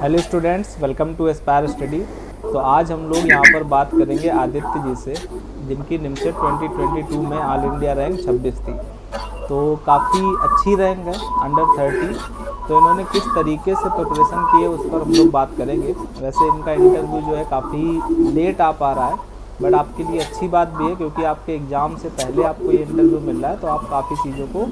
Hello students, welcome to Aspire Study. तो आज हम लोग यहाँ पर बात करेंगे आदित्य जी से, जिनकी निमसेट 2022 में ऑल इंडिया रैंक 26 थी। तो काफ़ी अच्छी रैंक है, अंडर 30। तो इन्होंने किस तरीके से प्रिपरेशन की है उस पर हम लोग बात करेंगे। वैसे इनका इंटरव्यू जो है काफ़ी लेट आ पा रहा है, बट आपके लिए अच्छी बात भी है क्योंकि आपके एग्ज़ाम से पहले आपको ये इंटरव्यू मिल रहा है, तो आप काफ़ी चीज़ों को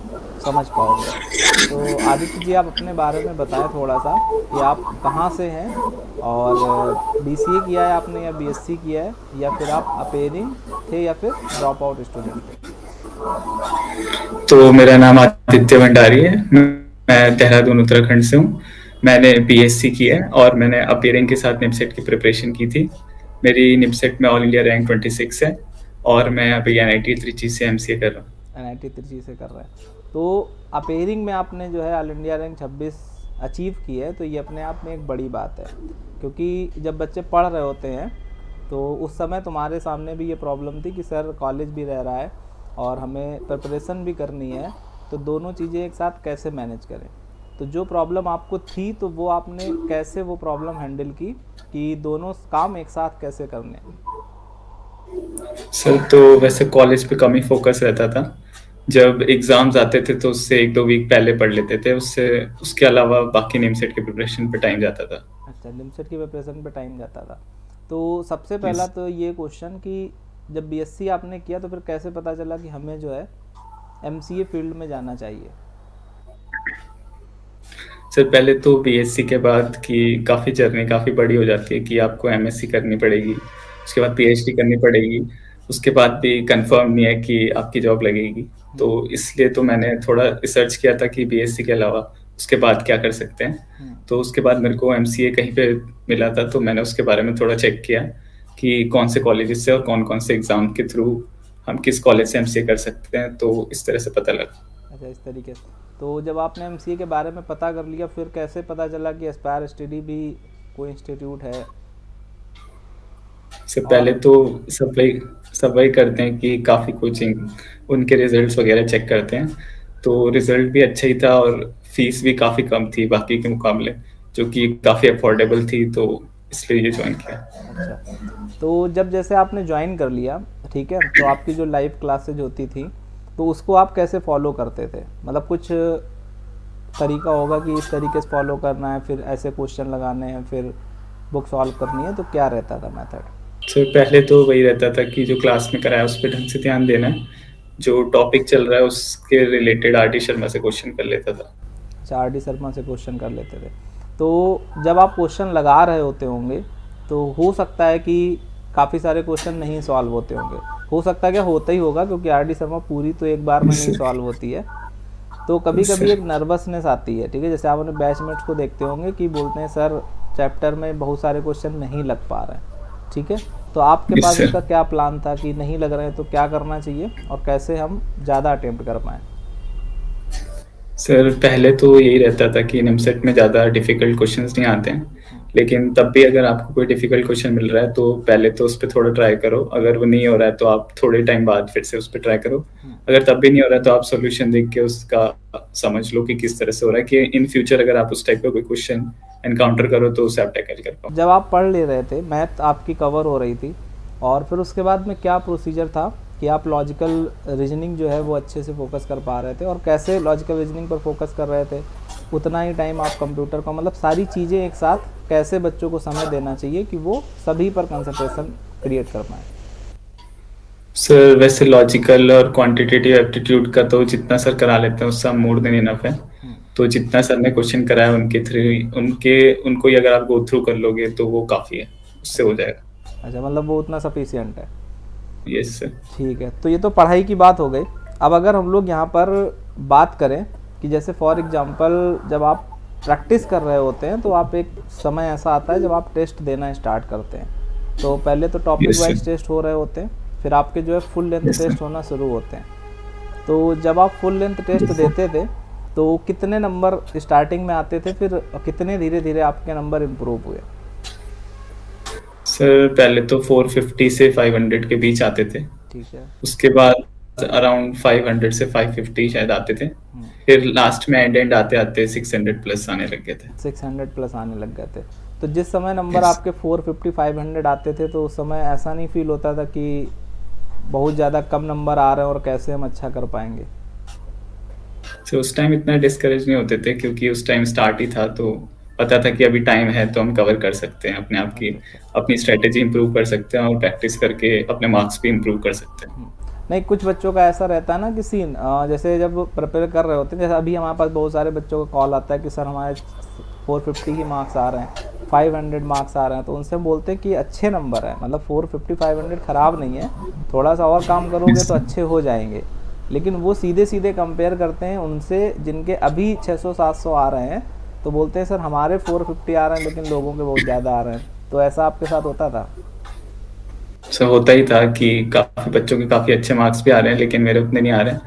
समझ पाओगे। तो आदित्य जी, आप अपने बारे में बताएं थोड़ा सा कि आप कहाँ से हैं, और बीसीए किया है आपने या बीएससी किया है, या फिर आप अपेयरिंग थे या फिर ड्रॉप आउट स्टूडेंट थे। तो मेरा नाम आदित्य भंडारी है। मैं देहरादून उत्तराखंड से हूँ। मैंने बीएससी की है और मैंने अपीयरिंग के साथ निमसेट की प्रिपरेशन की थी। मेरी निमसेट में ऑल इंडिया रैंक 26 है और मैं अभी एनआईटी त्रिची से एमसीए कर रहा हूँ। एनआईटी त्रिची से कर रहे हैं। तो अपेयरिंग में आपने जो है ऑल इंडिया रैंक 26 अचीव की है, तो ये अपने आप में एक बड़ी बात है। क्योंकि जब बच्चे पढ़ रहे होते हैं तो उस समय तुम्हारे सामने भी ये प्रॉब्लम थी कि सर कॉलेज भी रह रहा है और हमें प्रिपरेशन भी करनी है, तो दोनों चीज़ें एक साथ कैसे मैनेज करें। तो जो प्रॉब्लम आपको थी, तो वो आपने कैसे वो प्रॉब्लम हैंडल की कि दोनों काम एक साथ कैसे करने हैं। सर तो वैसे कॉलेज पे कम ही फोकस रहता था। जब एग्जाम्स आते थे तो उससे 1-2 वीक पहले पढ़ लेते थे। उससे उसके अलावा बाकी निमसेट के प्रिपरेशन पे टाइम जाता था। अच्छा, लिमसेट की प्रिपरेशन पे टाइम जाता था। तो सबसे पहला यस तो ये क्वेश्चन कि जब बीएससी आपने किया तो फिर कैसे पता चला कि हमें जो है एमसीए फील्ड में जाना चाहिए। सर, पहले तो बीएससी के बाद की काफ़ी जर्नी काफ़ी बड़ी हो जाती है कि आपको एमएससी करनी पड़ेगी, उसके बाद पीएचडी करनी पड़ेगी। उसके बाद भी कंफर्म नहीं है कि आपकी जॉब लगेगी। तो हम्म। इसलिए तो मैंने थोड़ा रिसर्च किया था कि बीएससी के अलावा उसके बाद क्या कर सकते हैं। हम्म। तो उसके बाद मेरे को एमसीए कहीं पे मिला था, तो मैंने उसके बारे में थोड़ा चेक किया कि कौन से कॉलेजेस से और कौन-कौन से एग्ज़ाम के थ्रू हम किस कॉलेज से एमसीए कर सकते हैं, तो इस तरह से पता लगा। अच्छा, इस तरीके से। तो जब आपने एमसीए के बारे में पता कर लिया, फिर कैसे पता चला कि एस्पायर स्टडी भी कोई इंस्टीट्यूट है। इससे पहले और तो सब वही करते हैं कि काफ़ी कोचिंग उनके रिजल्ट्स वगैरह चेक करते हैं। तो रिजल्ट भी अच्छा ही था और फीस भी काफ़ी कम थी बाकी के मुकाबले, जो कि काफ़ी अफोर्डेबल थी, तो इसलिए ये ज्वाइन किया। अच्छा, तो जब जैसे आपने ज्वाइन कर लिया, ठीक है, तो आपकी जो लाइव क्लासेज होती थी, तो उसको आप कैसे फॉलो करते थे। मतलब कुछ तरीका होगा कि इस तरीके से फॉलो करना है, फिर ऐसे क्वेश्चन लगाने हैं, फिर बुक सॉल्व करनी है, तो क्या रहता था मेथड। तो पहले तो वही रहता था कि जो क्लास में कराया उस पर ढंग से ध्यान देना है। जो टॉपिक चल रहा है उसके रिलेटेड आरटी शर्मा से क्वेश्चन कर लेता था। अच्छा, आर डी शर्मा से क्वेश्चन कर लेते थे। तो जब आप क्वेश्चन लगा रहे होते होंगे, तो हो सकता है कि काफ़ी सारे क्वेश्चन नहीं सॉल्व होते होंगे। हो सकता है क्या होता ही होगा, क्योंकि आर डी शर्मा पूरी तो एक बार में नहीं इससे सॉल्व होती है। तो कभी इससे कभी एक नर्वसनेस आती है, ठीक है। जैसे आप अपने बैचमेट्स को देखते होंगे कि बोलते हैं सर चैप्टर में बहुत सारे क्वेश्चन नहीं लग पा रहे हैं, ठीक है। तो आपके पास इससे इसका क्या प्लान था कि नहीं लग रहे हैं तो क्या करना चाहिए और कैसे हम ज़्यादा अटेम्प्ट कर पाएँ। सर, पहले तो यही रहता था कि निमसेट में ज़्यादा डिफिकल्ट क्वेश्चंस नहीं आते हैं। लेकिन तब भी अगर आपको कोई डिफिकल्ट क्वेश्चन मिल रहा है तो पहले तो उस पर थोड़ा ट्राई करो। अगर वो नहीं हो रहा है तो आप थोड़े टाइम बाद फिर से उस पर ट्राई करो। अगर तब भी नहीं हो रहा है तो आप सॉल्यूशन देख के उसका समझ लो कि किस तरह से हो रहा है, कि इन फ्यूचर अगर आप उस टाइप का कोई क्वेश्चन एनकाउंटर करो तो उसे आप टैकल कर पाओ। जब आप पढ़ ले रहे थे, मैथ आपकी कवर हो रही थी, और फिर उसके बाद में क्या प्रोसीजर था कि आप लॉजिकल रीजनिंग जो है वो अच्छे से फोकस कर पा रहे थे, और कैसे लॉजिकल रीजनिंग पर फोकस कर रहे थे, उतना ही टाइम आप कंप्यूटर का, मतलब सारी चीज़ें एक साथ कैसे बच्चों को समय देना चाहिए कि वो सभी पर कंसंट्रेशन क्रिएट कर पाएँ। सर, वैसे लॉजिकल और क्वांटिटेटिव एप्टीट्यूड का तो जितना सर करा लेते हैं उससे मोर देन इनफ है। तो जितना सर ने क्वेश्चन कराया उनके थ्रू उनके उनको ही अगर आप गो थ्रू कर लोगे तो वो काफ़ी है, उससे हो अच्छा। जाएगा। अच्छा, मतलब वो उतना सफिशियंट है। Yes sir. ठीक है, तो ये तो पढ़ाई की बात हो गई। अब अगर हम लोग यहाँ पर बात करें कि जैसे फॉर एग्जांपल जब आप प्रैक्टिस कर रहे होते हैं, तो आप एक समय ऐसा आता है जब आप टेस्ट देना स्टार्ट करते हैं। तो पहले तो topic yes sir. Wise test हो रहे होते हैं, फिर आपके जो है full length yes sir. Test होना शुरू होते हैं। तो जब आप फुल लेंथ टेस्ट देते थे, तो कितने नंबर स्टार्टिंग में आते थे, फिर कितने धीरे धीरे आपके नंबर इम्प्रूव हुए। सर, पहले तो 450 से 500 के बीच आते थे। ठीक है। उसके बाद अराउंड 500 से 550 शायद आते थे, हम्म, फिर लास्ट में एंड आते आते 600 प्लस आने लग गए थे। 600 प्लस आने लग गए थे। तो जिस समय नंबर यस। आपके 450 500 आते थे तो उस समय ऐसा नहीं फील होता था कि बहुत ज़्यादा कम नंबर आ रहे हैं और कैसे हम अच्छा कर पाएंगे? तो उस टाइम इतना डिस्करेज नहीं होते थे क्योंकि उस टाइम स्टार्ट ही था, तो पता था कि अभी टाइम है तो हम कवर कर सकते हैं अपने आप की, अच्छा अच्छा। अपनी स्ट्रेटेजी इंप्रूव कर सकते हैं और प्रैक्टिस करके अपने मार्क्स भी इंप्रूव कर सकते हैं। नहीं, कुछ बच्चों का ऐसा रहता है ना कि सीन जैसे जब प्रिपेयर कर रहे होते हैं, जैसे अभी हमारे पास बहुत सारे बच्चों का कॉल आता है कि सर हमारे 450 ही मार्क्स आ रहे हैं, 500 मार्क्स आ रहे हैं, तो उनसे हम बोलते हैं कि अच्छे नंबर है, मतलब 450 500 ख़राब नहीं है, थोड़ा सा और काम करोगे तो अच्छे हो जाएंगे। लेकिन वो सीधे सीधे कंपेयर करते हैं उनसे जिनके अभी 600 700 आ रहे हैं, तो बोलते हैं सर हमारे 450 आ रहे हैं लेकिन लोगों के बहुत ज़्यादा आ रहे हैं। तो ऐसा आपके साथ होता था? सो होता ही था कि काफ़ी बच्चों के काफ़ी अच्छे मार्क्स भी आ रहे हैं लेकिन मेरे उतने नहीं आ रहे हैं।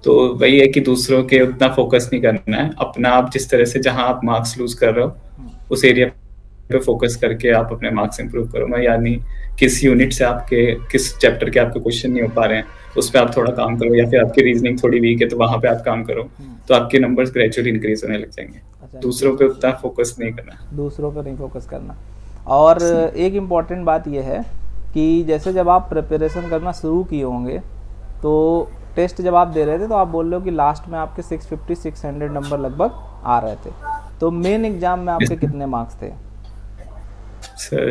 तो वही है कि दूसरों के उतना फोकस नहीं करना है, अपना आप जिस तरह से जहाँ आप मार्क्स लूज़ कर रहे हो, उस एरिया पे फोकस करके आप अपने मार्क्स इंप्रूव करो। मैं यानी किस यूनिट से आपके किस चैप्टर के आपके क्वेश्चन नहीं हो पा रहे हैं, उस पे आप थोड़ा काम करो, या फिर आपकी रीजनिंग थोड़ी वीक है तो वहाँ पे आप काम करो, तो आपके नंबर्स ग्रेजुअली इंक्रीज होने लग जाएंगे। अच्छा, दूसरों पे उतना फोकस नहीं करना। दूसरों पर नहीं फोकस करना। और एक इम्पॉर्टेंट बात यह है कि जैसे जब आप प्रिपरेशन करना शुरू किए होंगे तो टेस्ट जब आप दे रहे थे तो आप बोल रहे हो कि लास्ट में आपके 650 600 नंबर लगभग आ रहे थे, तो मेन एग्ज़ाम में आपके कितने मार्क्स थे?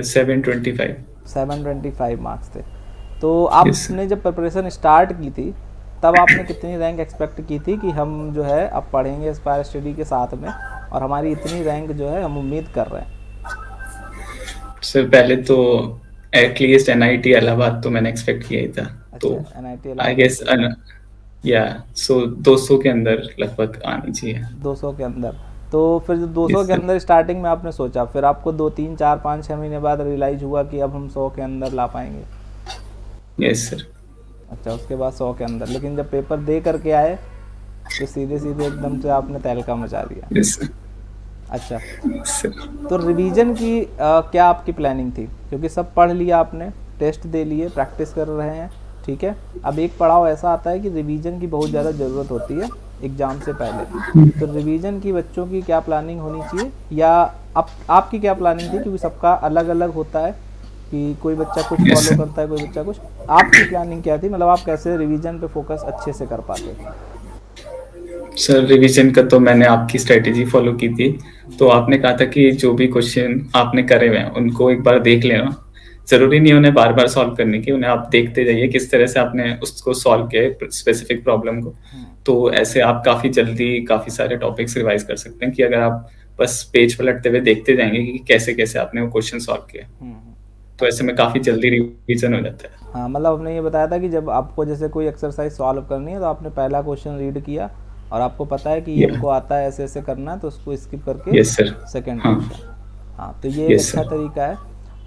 725। 725 मार्क्स थे। तो यस आपने जब प्रिपरेशन स्टार्ट की थी तब आपने कितनी रैंक एक्सपेक्ट की थी कि हम जो है अब पढ़ेंगे एस्पायर स्टडी के साथ में और हमारी इतनी रैंक जो है हम उम्मीद कर रहे हैं? सर, पहले तो एटलीस्ट एनआईटी इलाहाबाद तो मैंने एक्सपेक्ट किया ही था, तो अच्छा, एनआईटी आई इलाहाबाद गेस से या सो 200 के अंदर लगभग आनी चाहिए। 200 के अंदर। तो फिर जो 200 यस के सर। अंदर स्टार्टिंग में आपने सोचा, फिर आपको 2 3 4 5 6 महीने बाद रियलाइज़ हुआ कि अब हम 100 के अंदर ला पाएंगे? Yes sir. अच्छा, उसके बाद 100 के अंदर, लेकिन जब पेपर दे करके आए तो सीधे सीधे एकदम से आपने तहलका मचा दिया। Yes sir. अच्छा, सर तो रिवीजन की क्या आपकी प्लानिंग थी? क्योंकि सब पढ़ लिया आपने, टेस्ट दे लिए, प्रैक्टिस कर रहे हैं, ठीक है। अब एक पड़ाव ऐसा आता है कि रिवीजन की बहुत ज़्यादा ज़रूरत होती है एग्ज़ाम से पहले, तो रिवीजन की बच्चों की क्या प्लानिंग होनी चाहिए, या आपकी क्या प्लानिंग थी? क्योंकि सबका अलग अलग होता है कि कोई बच्चा कुछ यस फॉलो सर। करता है, कोई बच्चा कुछ। आपकी प्लानिंग क्या थी, मतलब आप कैसे रिवीजन पे फोकस अच्छे से कर पाते थे? सर, रिवीजन का तो मैंने आपकी स्ट्रेटेजी फॉलो की थी। तो आपने कहा था कि जो भी क्वेश्चन आपने करे हुए हैं उनको एक बार देख लेना, जरूरी नहीं उन्हें बार बार सॉल्व करने की, उन्हें आप देखते जाइए किस तरह से आपने उसको सॉल्व किया स्पेसिफिक प्रॉब्लम को। तो ऐसे आप काफी जल्दी काफी सारे टॉपिक्स रिवाइज कर सकते हैं कि अगर आप बस पेज पलटते हुए देखते जाएंगे कि कैसे कैसे आपने वो क्वेश्चन सॉल्व किया, तो ऐसे में काफी जल्दी रिवीजन हो जाता है। हाँ, मतलब आपने ये बताया था कि जब आपको जैसे कोई एक्सरसाइज सॉल्व करनी है तो आपने पहला क्वेश्चन रीड किया और आपको पता है कि ये हमको आता है, ऐसे ऐसे करना है, तो उसको स्किप करके यस सर। सेकंड हाँ। क्वेश्चन। हाँ, तो ये एक यस अच्छा सर। तरीका है।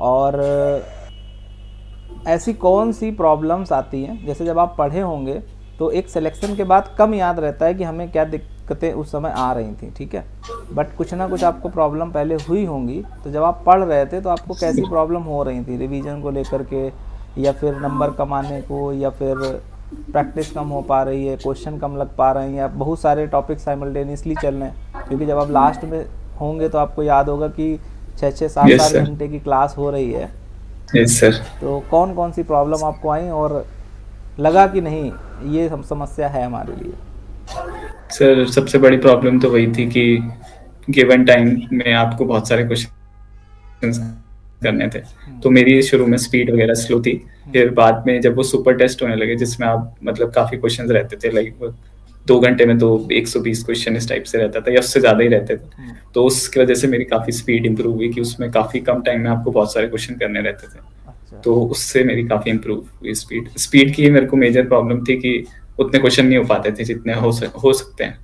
और ऐसी कौन सी प्रॉब्लम्स आती हैं, जैसे जब आप पढ़े होंगे तो एक सिलेक्शन के बाद कम याद रहता है कि हमें क्या दिक्कतें उस समय आ रही थी, ठीक है, बट कुछ ना कुछ आपको प्रॉब्लम पहले हुई होंगी, तो जब आप पढ़ रहे थे तो आपको कैसी प्रॉब्लम हो रही थी रिवीजन को लेकर के, या फिर नंबर कम आने को, या फिर प्रैक्टिस कम हो पा रही है, क्वेश्चन कम लग पा रहे हैं, या बहुत सारे टॉपिक साइमल्टेनियसली चल रहे हैं? क्योंकि जब आप लास्ट में होंगे तो आपको याद होगा कि 6 7 यस 7 सर। घंटे की क्लास हो रही है। Yes sir. तो कौन कौन सी प्रॉब्लम आपको आई और लगा कि नहीं ये हम समस्या है हमारे लिए? सर, सबसे बड़ी प्रॉब्लम तो वही थी कि गिवन टाइम में आपको बहुत सारे क्वेश्चंस करने थे, तो मेरी शुरू में स्पीड वगैरह स्लो थी। फिर बाद में जब वो सुपर टेस्ट होने लगे जिसमें आप मतलब काफी क्वेश्चंस रहते थे, लाइक 2 घंटे में तो 120 क्वेश्चन इस टाइप से रहता था या उससे ज्यादा ही रहते थे, तो उसकी वजह से मेरी काफी स्पीड इंप्रूव हुई कि उसमें काफी कम टाइम में आपको बहुत सारे क्वेश्चन करने रहते थे। अच्छा तो उससे मेरी काफी इंप्रूव हुई स्पीड की मेरे को मेजर प्रॉब्लम थी कि उतने क्वेश्चन नहीं हो पाते थे जितने हो सकते हैं।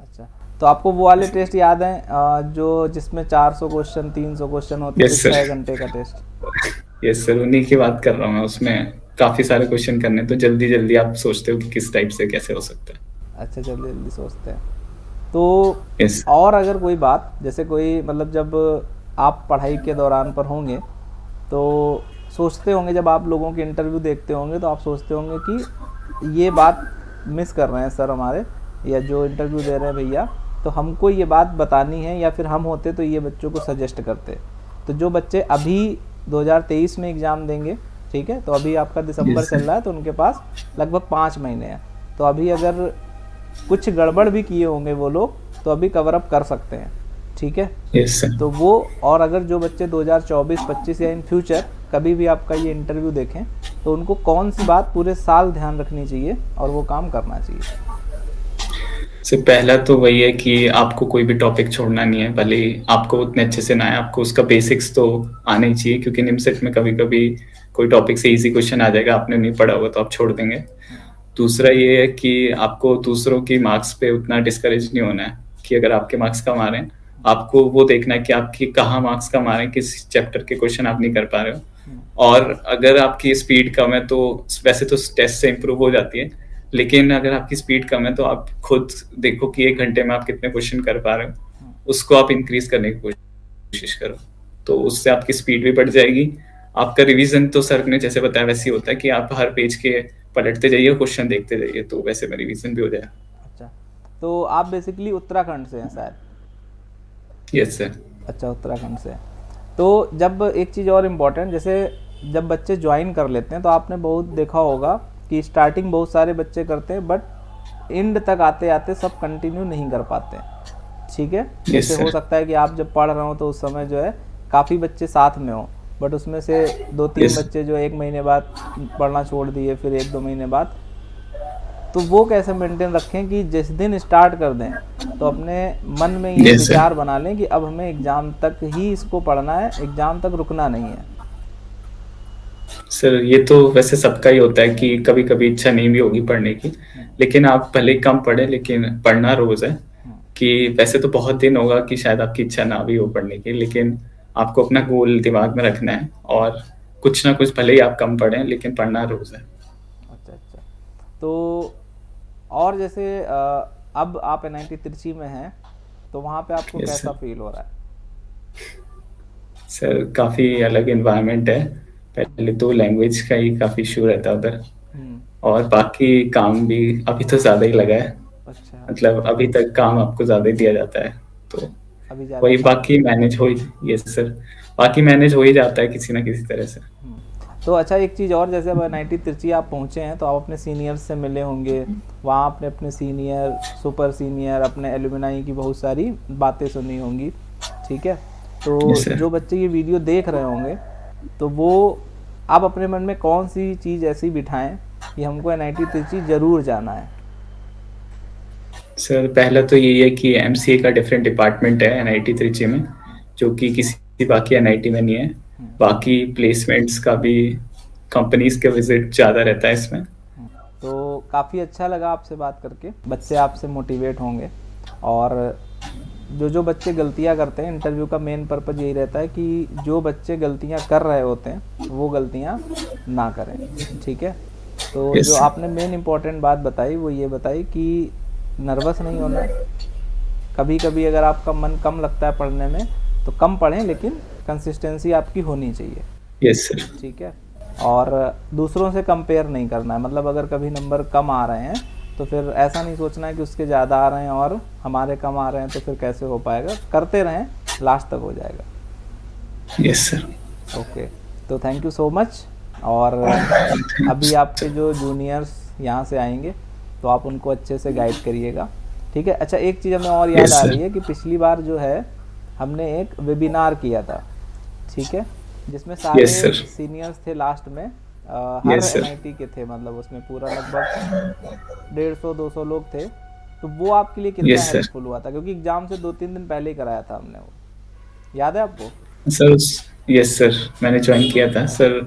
अच्छा, तो आपको वो वाले टेस्ट याद हैं जो जिसमें 400 क्वेश्चन 300 क्वेश्चन होते थे, यस सर। 6 घंटे का टेस्ट? यस सर, उन्हीं की बात कर रहा हूँ मैं। उसमें काफी सारे क्वेश्चन करने, तो जल्दी जल्दी आप सोचते हो कि किस टाइप से कैसे हो सकता है। अच्छा, जल्दी जल्दी सोचते हैं। तो यस। और अगर कोई बात, जैसे कोई मतलब जब आप पढ़ाई के दौरान पर होंगे तो सोचते होंगे, जब आप लोगों के इंटरव्यू देखते होंगे तो आप सोचते होंगे कि ये बात मिस कर रहे हैं सर हमारे, या जो इंटरव्यू दे रहे हैं भैया, तो हमको ये बात बतानी है, या फिर हम होते तो ये बच्चों को सजेस्ट करते। तो जो बच्चे अभी 2023 में एग्ज़ाम देंगे, ठीक है, तो अभी आपका दिसंबर यस चल सर। रहा है, तो उनके पास लगभग 5 महीने हैं। तो अभी अगर कुछ गड़बड़ भी किए होंगे वो लोग, तो अभी कवर अप कर सकते हैं, ठीक है। Yes sir. तो वो, और अगर जो बच्चे 2024-25 या इन फ्यूचर कभी भी आपका ये इंटरव्यू देखें, तो उनको कौन सी बात पूरे साल ध्यान रखनी चाहिए और वो काम करना चाहिए? से पहला तो वही है कि आपको कोई भी टॉपिक छोड़ना नहीं है, भले ही आपको उतने अच्छे से ना आए, आपको उसका बेसिक्स तो आना ही चाहिए, क्योंकि निमसेट में कभी-कभी कोई टॉपिक से ईज़ी क्वेश्चन आ जाएगा, आपने नहीं पढ़ा होगा तो आप छोड़ देंगे। दूसरा ये है कि आपको दूसरों की मार्क्स पे उतना डिस्करेज नहीं होना है, कि अगर आपके मार्क्स कम आ रहे हैं, आपको वो देखना है कि आपकी कहाँ मार्क्स कम आ रहे हैं, किस चैप्टर के क्वेश्चन आप नहीं कर पा रहे हो। और अगर आपकी स्पीड कम है तो वैसे तो टेस्ट से इम्प्रूव हो जाती है, लेकिन अगर आपकी स्पीड कम है तो आप खुद देखो कि 1 घंटे में आप कितने क्वेश्चन कर पा रहे हो, उसको आप इंक्रीज करने की कोशिश करो, तो उससे आपकी स्पीड भी बढ़ जाएगी। आपका रिवीजन तो सर ने जैसे बताया वैसे ही होता है कि आप हर पेज के पलटते जाइए, क्वेश्चन देखते जाइए, तो वैसे में रिवीजन भी हो जाएगा। अच्छा, तो आप बेसिकली उत्तराखंड से हैं शायद? Yes sir. अच्छा, उत्तराखंड से। तो जब एक चीज़ और इम्पोर्टेंट, जैसे जब बच्चे ज्वाइन कर लेते हैं तो आपने बहुत देखा होगा कि स्टार्टिंग बहुत सारे बच्चे करते हैं, बट एंड तक आते आते सब कंटिन्यू नहीं कर पाते हैं, ठीक है। यस जैसे हो सर। सकता है कि आप जब पढ़ रहे हो तो उस समय जो है काफ़ी बच्चे साथ में हो, बट उसमें से 2-3 यस। बच्चे जो 1 महीने बाद पढ़ना छोड़ दिए, फिर 1-2 महीने बाद, तो वो कैसे मेंटेन रखें कि जिस दिन स्टार्ट कर दें तो अपने मन में ये यस सर। विचार बना लें कि अब हमें एग्ज़ाम तक ही इसको पढ़ना है, एग्ज़ाम तक रुकना नहीं है। सर ये तो वैसे सबका ही होता है कि कभी-कभी इच्छा नहीं भी होगी पढ़ने की, लेकिन आप भले ही कम पढ़ें लेकिन पढ़ना रोज़ है। कि वैसे तो बहुत दिन होगा कि शायद आपकी इच्छा ना भी हो पढ़ने की, लेकिन आपको अपना गोल दिमाग में रखना है और कुछ ना कुछ भले ही आप कम पढ़ें लेकिन पढ़ना रोज़ है। अच्छा, अच्छा। तो और जैसे अब आप एनआईटी तिरछी में हैं, तो वहाँ पे आपको यस कैसा सर। फील हो रहा है? सर काफ़ी अलग एनवायरनमेंट है। पहले तो लैंग्वेज का ही काफ़ी इश्यू रहता है उधर, हुँ, और बाकी काम भी अभी तो ज़्यादा ही लगा है। अच्छा, मतलब अभी तक काम आपको ज़्यादा ही दिया जाता है, तो अभी ज़्यादा वही काम बाकी है। मैनेज हो ही। Yes sir. बाकी मैनेज हो ही जाता है किसी ना किसी तरह से। हुँ। तो अच्छा, एक चीज़ और, जैसे अब एनआईटी तिरछी आप पहुँचे हैं तो आप अपने सीनियर्स से मिले होंगे, वहाँ आपने अपने सीनियर, सुपर सीनियर, अपने एलुमनाई की बहुत सारी बातें सुनी होंगी, ठीक है? तो यस सर। जो बच्चे ये वीडियो देख रहे होंगे, तो वो, आप अपने मन में कौन सी चीज़ ऐसी बिठाएं कि हमको एनआईटी तिरछी ज़रूर जाना है? सर पहला तो यही है कि एमसीए का डिफरेंट डिपार्टमेंट है एनआईटी त्रिची में, जो कि किसी बाकी एनआईटी में नहीं है। बाकी प्लेसमेंट्स का भी कंपनीज के विजिट ज़्यादा रहता है इसमें। तो काफ़ी अच्छा लगा आपसे बात करके, बच्चे आपसे मोटिवेट होंगे। और जो जो बच्चे गलतियां करते हैं, इंटरव्यू का मेन पर्पज़ यही रहता है कि जो बच्चे गलतियां कर रहे होते हैं वो गलतियां ना करें, ठीक है। तो यस जो सर। आपने मेन इम्पोर्टेंट बात बताई वो ये बताई कि नर्वस नहीं होना है। कभी कभी अगर आपका मन कम लगता है पढ़ने में तो कम पढ़ें, लेकिन कंसिस्टेंसी आपकी होनी चाहिए, यस सर। ठीक है। और दूसरों से कंपेयर नहीं करना है, मतलब अगर कभी नंबर कम आ रहे हैं तो फिर ऐसा नहीं सोचना है कि उसके ज़्यादा आ रहे हैं और हमारे कम आ रहे हैं तो फिर कैसे हो पाएगा। करते रहें, लास्ट तक हो जाएगा। Yes sir. ओके, तो थैंक यू सो मच। और अभी आपके जो जूनियर्स यहाँ से आएंगे तो आप उनको अच्छे से गाइड करिएगा, ठीक है। अच्छा, एक चीज़ हमें और याद यस आ सर। रही है कि पिछली बार जो है हमने एक वेबिनार किया था, ठीक है, जिसमें सारे यस सर। सीनियर्स थे लास्ट में, हर यस सर। एनआईटी के थे, मतलब उसमें पूरा लगभग 150-200 लोग थे। तो वो आपके लिए कितना यस सर। हेल्पफुल हुआ था, क्योंकि एग्ज़ाम से 2-3 दिन पहले ही कराया था हमने, वो याद है आपको? सर यस सर, मैंने ज्वाइन किया था सर।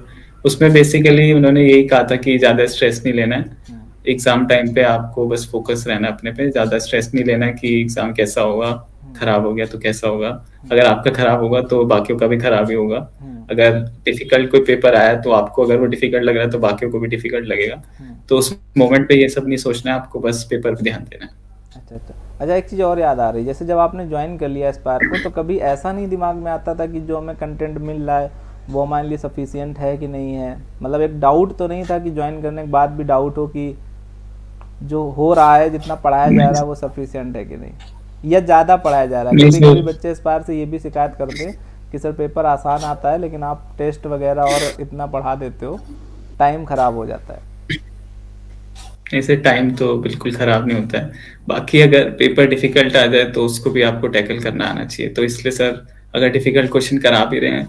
उसमें बेसिकली उन्होंने यही कहा था कि ज़्यादा स्ट्रेस नहीं लेना है। हम्म, एग्ज़ाम टाइम पे आपको बस फोकस रहना है अपने पे, ज़्यादा स्ट्रेस नहीं लेना है कि एग्ज़ाम कैसा होगा, हम्म, खराब हो गया तो कैसा होगा। अगर आपका खराब होगा तो बाकियों का भी खराब ही होगा। हम्म, अगर डिफिकल्ट कोई पेपर आया तो आपको अगर वो डिफिकल्ट लग रहा है तो बाकियों को भी डिफिकल्ट लगेगा। हम्म। तो उस मोमेंट पे ये सब नहीं सोचना है, आपको बस पेपर पे ध्यान देना है। अच्छा, अच्छा। अच्छा, एक चीज़ और याद आ रही है, जैसे जब आपने ज्वाइन कर लिया एस्पायर को तो कभी ऐसा नहीं दिमाग में आता था कि जो हमें कंटेंट मिल रहा है वो हमारे लिए सफिशिएंट है कि नहीं है? मतलब एक डाउट तो नहीं था कि ज्वाइन करने के बाद भी डाउट हो कि जो हो रहा है, जितना पढ़ाया जा रहा है वो सफिशिएंट है कि नहीं, या ज़्यादा पढ़ाया जा रहा है। नहीं कभी कभी सर, बच्चे एस्पायर से ये भी शिकायत करते हैं कि सर पेपर आसान आता है लेकिन आप टेस्ट वगैरह और इतना पढ़ा देते हो, टाइम ख़राब हो जाता है। ऐसे टाइम तो बिल्कुल ख़राब नहीं होता है। बाकी अगर पेपर डिफ़िकल्ट आ जाए तो उसको भी आपको टैकल करना आना चाहिए। तो इसलिए सर अगर डिफ़िकल्ट क्वेश्चन करा भी रहे हैं,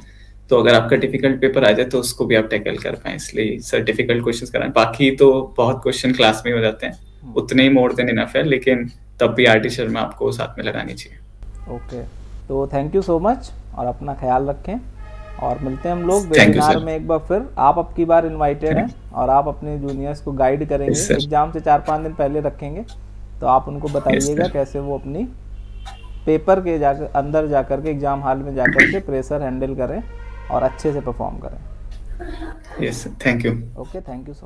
तो अगर आपका डिफ़िकल्ट पेपर आ जाए तो उसको भी आप टैकल कर पाएँ, इसलिए सर डिफ़िकल्ट क्वेश्चंस कराएँ। बाकी तो बहुत क्वेश्चन क्लास में ही हो जाते हैं, उतने ही मोर देन इनफ है, लेकिन तब भी आरटी शर्मा आपको साथ में लगानी चाहिए। ओके, तो थैंक यू सो मच और अपना ख्याल रखें, और मिलते हैं हम लोग थैंक यू वेबिनार सर। में एक बार फिर। आप अब की बार इनवाइटेड हैं और आप अपने जूनियर्स को गाइड करेंगे। Yes sir. एग्ज़ाम से 4-5 दिन पहले रखेंगे, तो आप उनको बताइएगा सर। कैसे वो अपनी पेपर के जाकर अंदर जाकर के एग्ज़ाम हॉल में जाकर के प्रेशर हैंडल करें और अच्छे से परफॉर्म करें। Yes sir, thank you. Okay, thank you so much.